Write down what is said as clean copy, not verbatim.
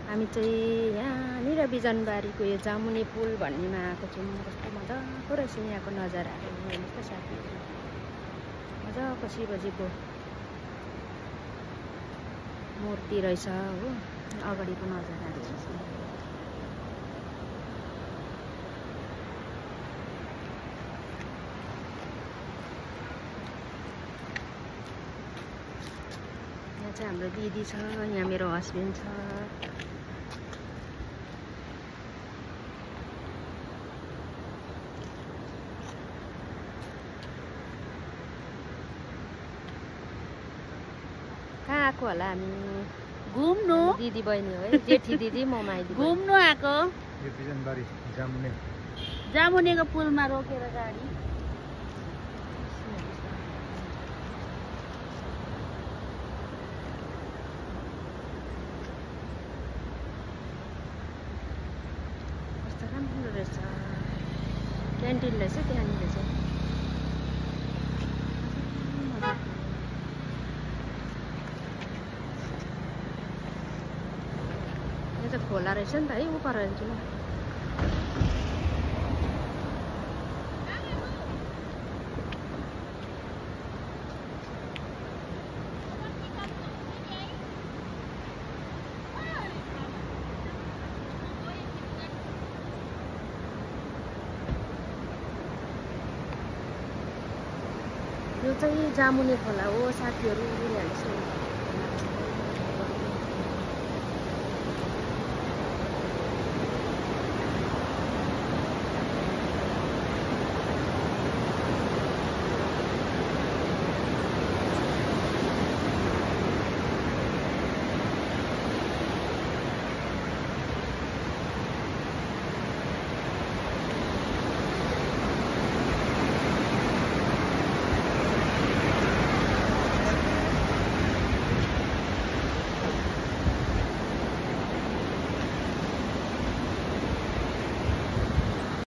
हामी चाहिँ यहाँनिर बिजनबारीको यो जामुने पुल भन्नेमा आएको छौँ। कस्तो मजाको रहेछ यहाँको नजाराहरू हेर्नुहोस् त साथीहरू। मजाको शिवजीको मूर्ति रहेछ हो। अगाडिको नजाराहरू यहाँ चाहिँ हाम्रो दिदी छ, यहाँ मेरो हस्बेन्ड छ। कहाँ आएको होला हामी? घुम्नु। दिदी बहिनी हो है, जेठी दिदी म माइली घुम्नु आएको। यो बिजनबारी जामुने जामुनेको पुलमा रोकेर गाडी। कस्तो राम्रो रहेछ। क्यान्टिन रहेछ त्यहाँनिर चाहिँ। यो त खोला रहेछ नि त है, उ पर जान्छु म। यो चाहिँ जामुने खोला हो साथीहरू। हेर्नुहोस् न